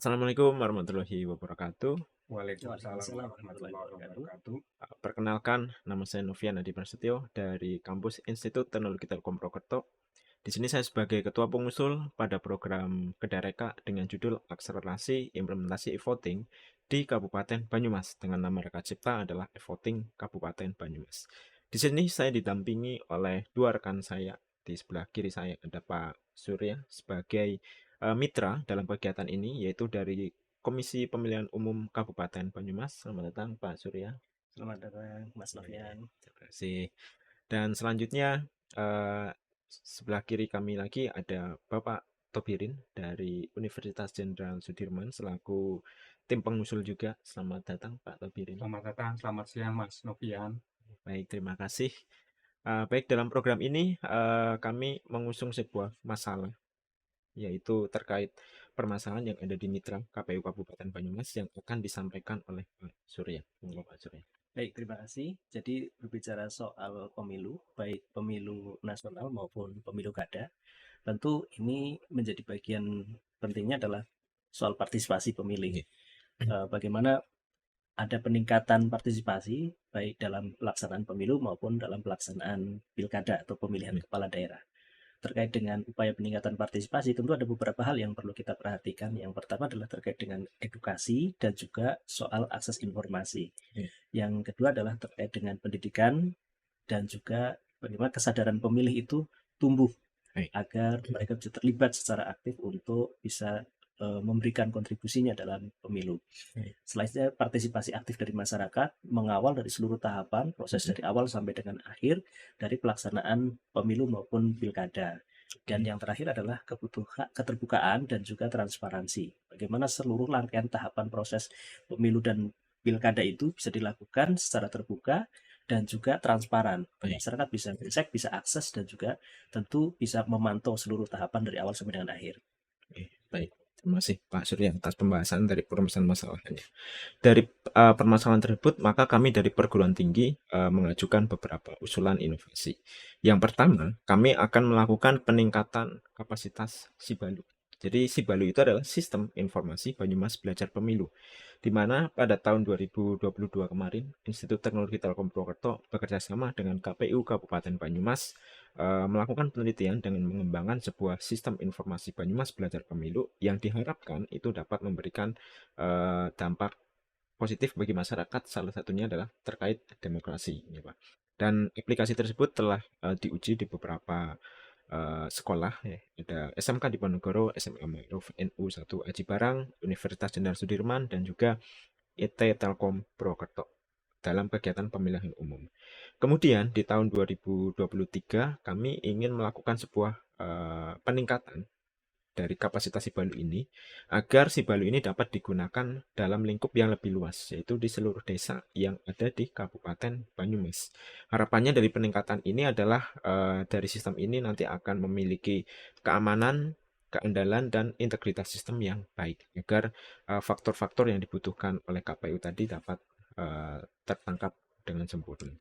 Assalamualaikum warahmatullahi wabarakatuh. Waalaikumsalam Waalaikumsalam warahmatullahi warahmatullahi wabarakatuh. wabarakatuh. Perkenalkan, nama saya Novian Adi Prasetyo dari kampus Institut Teknologi Telkom Prokerto. Di sini saya sebagai ketua pengusul pada program Kedareka dengan judul Akselerasi Implementasi E-Voting di Kabupaten Banyumas dengan nama reka cipta adalah E-Voting Kabupaten Banyumas. Di sini saya didampingi oleh dua rekan saya. Di sebelah kiri saya ada Pak Surya sebagai mitra dalam kegiatan ini, yaitu dari Komisi Pemilihan Umum Kabupaten Banyumas. Selamat datang Pak Surya. Selamat datang Mas Novian. Terima kasih. Dan selanjutnya sebelah kiri kami lagi ada Bapak Tobirin dari Universitas Jenderal Sudirman selaku tim pengusul juga. Selamat datang Pak Tobirin. Selamat datang, selamat siang Mas Novian. Baik, terima kasih. Baik, dalam program ini kami mengusung sebuah masalah, yaitu terkait permasalahan yang ada di Mitra KPU Kabupaten Banyumas yang akan disampaikan oleh Pak Surya. Pak Surya. Baik, terima kasih. Jadi berbicara soal pemilu, baik pemilu nasional maupun pemilu kada, tentu ini menjadi bagian pentingnya adalah soal partisipasi pemilih. Bagaimana ada peningkatan partisipasi baik dalam pelaksanaan pemilu maupun dalam pelaksanaan pilkada atau pemilihan kepala daerah. Terkait dengan upaya peningkatan partisipasi, tentu ada beberapa hal yang perlu kita perhatikan. Yang pertama adalah terkait dengan edukasi dan juga soal akses informasi. Yang kedua adalah terkait dengan pendidikan dan juga bagaimana kesadaran pemilih itu tumbuh agar mereka bisa terlibat secara aktif untuk bisa memberikan kontribusinya dalam pemilu. Selanjutnya partisipasi aktif dari masyarakat mengawal dari seluruh tahapan proses dari awal sampai dengan akhir dari pelaksanaan pemilu maupun pilkada. Dan yang terakhir adalah keterbukaan dan juga transparansi. Bagaimana seluruh rangkaian tahapan proses pemilu dan pilkada itu bisa dilakukan secara terbuka dan juga transparan. Masyarakat bisa cek, bisa akses, dan juga tentu bisa memantau seluruh tahapan dari awal sampai dengan akhir. Baik, terima kasih Pak Surya atas pembahasan dari permasalahan masalahnya. Dari permasalahan tersebut, maka kami dari perguruan tinggi mengajukan beberapa usulan inovasi. Yang pertama, kami akan melakukan peningkatan kapasitas Sibalu. Jadi Sibalu itu adalah Sistem Informasi Banyumas Belajar Pemilu, di mana pada tahun 2022 kemarin Institut Teknologi Telkom Purwokerto bekerja sama dengan KPU Kabupaten Banyumas melakukan penelitian dengan mengembangkan sebuah sistem informasi Banyumas Belajar Pemilu yang diharapkan itu dapat memberikan dampak positif bagi masyarakat, salah satunya adalah terkait demokrasi, ya Pak. Dan aplikasi tersebut telah diuji di beberapa sekolah, ya. Ada SMK di Ponorogo, SMA Ma'ruf NU 1 Aji Barang, Universitas Jenderal Sudirman, dan juga IT Telkom Purwokerto dalam kegiatan pemilihan umum. Kemudian di tahun 2023 kami ingin melakukan sebuah peningkatan dari kapasitas Sibalu ini agar Sibalu ini dapat digunakan dalam lingkup yang lebih luas, yaitu di seluruh desa yang ada di Kabupaten Banyumas. Harapannya dari peningkatan ini adalah dari sistem ini nanti akan memiliki keamanan, keandalan, dan integritas sistem yang baik agar faktor-faktor yang dibutuhkan oleh KPU tadi dapat tertangkap dengan sempurna.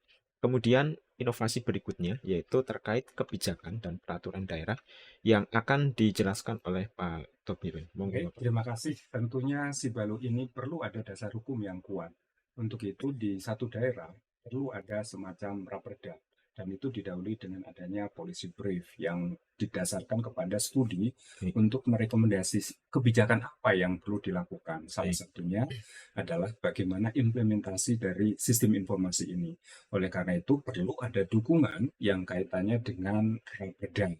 Kemudian inovasi berikutnya yaitu terkait kebijakan dan peraturan daerah yang akan dijelaskan oleh Pak Tobirin. Oke, terima kasih. Tentunya Sibalu ini perlu ada dasar hukum yang kuat. Untuk itu di satu daerah perlu ada semacam raperda. Dan itu didahului dengan adanya policy brief yang didasarkan kepada studi untuk merekomendasi kebijakan apa yang perlu dilakukan. Salah satunya adalah bagaimana implementasi dari sistem informasi ini. Oleh karena itu perlu ada dukungan yang kaitannya dengan raperda.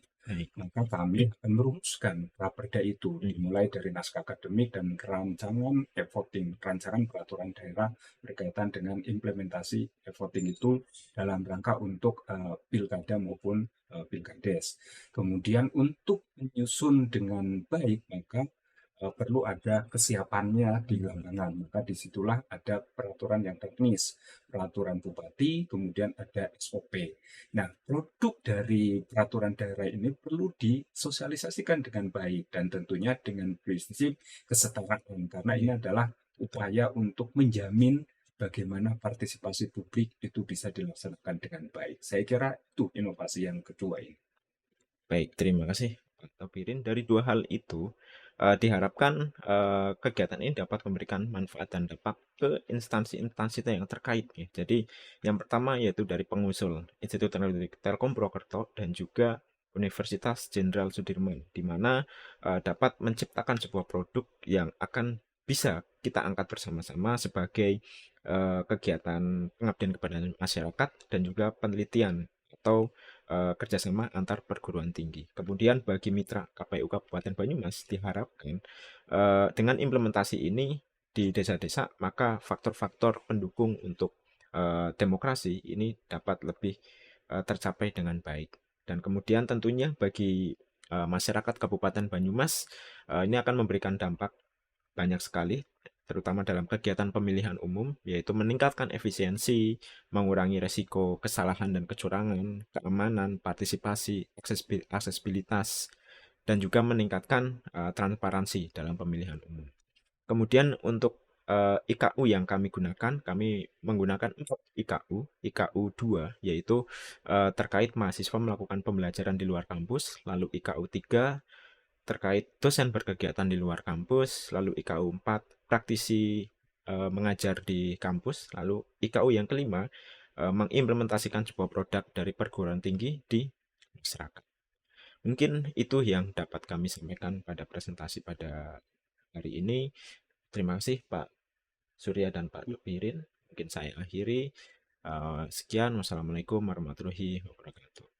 Maka kami akan merumuskan raperda itu dimulai dari naskah akademik dan rancangan e-voting, rancangan peraturan daerah berkaitan dengan implementasi e-voting itu dalam rangka untuk pilkada maupun pilkades. Kemudian untuk menyusun dengan baik maka perlu ada kesiapannya di lapangan. Maka disitulah ada peraturan yang teknis, peraturan bupati, kemudian ada SOP. Nah, produk dari peraturan daerah ini perlu disosialisasikan dengan baik dan tentunya dengan prinsip kesetaraan karena ini adalah upaya untuk menjamin bagaimana partisipasi publik itu bisa dilaksanakan dengan baik. Saya kira itu inovasi yang kedua ini. Baik, terima kasih Pak Tobirin. Dari dua hal itu, diharapkan kegiatan ini dapat memberikan manfaat dan dampak ke instansi-instansi yang terkait ya. Jadi yang pertama yaitu dari pengusul Institut Teknologi Telkom Purwokerto dan juga Universitas Jenderal Sudirman, di mana dapat menciptakan sebuah produk yang akan bisa kita angkat bersama-sama sebagai kegiatan pengabdian kepada masyarakat dan juga penelitian atau kerjasama antar perguruan tinggi. Kemudian bagi mitra KPU Kabupaten Banyumas diharapkan dengan implementasi ini di desa-desa, maka faktor-faktor pendukung untuk demokrasi ini dapat lebih tercapai dengan baik. Dan kemudian tentunya bagi masyarakat Kabupaten Banyumas ini akan memberikan dampak banyak sekali, terutama dalam kegiatan pemilihan umum, yaitu meningkatkan efisiensi, mengurangi resiko kesalahan dan kecurangan, keamanan, partisipasi, aksesibilitas, dan juga meningkatkan transparansi dalam pemilihan umum. Kemudian untuk IKU yang kami gunakan, kami menggunakan 4 IKU. IKU 2 yaitu terkait mahasiswa melakukan pembelajaran di luar kampus, lalu IKU 3 terkait dosen berkegiatan di luar kampus, lalu IKU 4 praktisi mengajar di kampus, lalu IKU yang kelima mengimplementasikan sebuah produk dari perguruan tinggi di masyarakat. Mungkin itu yang dapat kami sampaikan pada presentasi pada hari ini. Terima kasih Pak Surya dan Pak Pirin. Mungkin saya akhiri. Sekian, wassalamualaikum warahmatullahi wabarakatuh.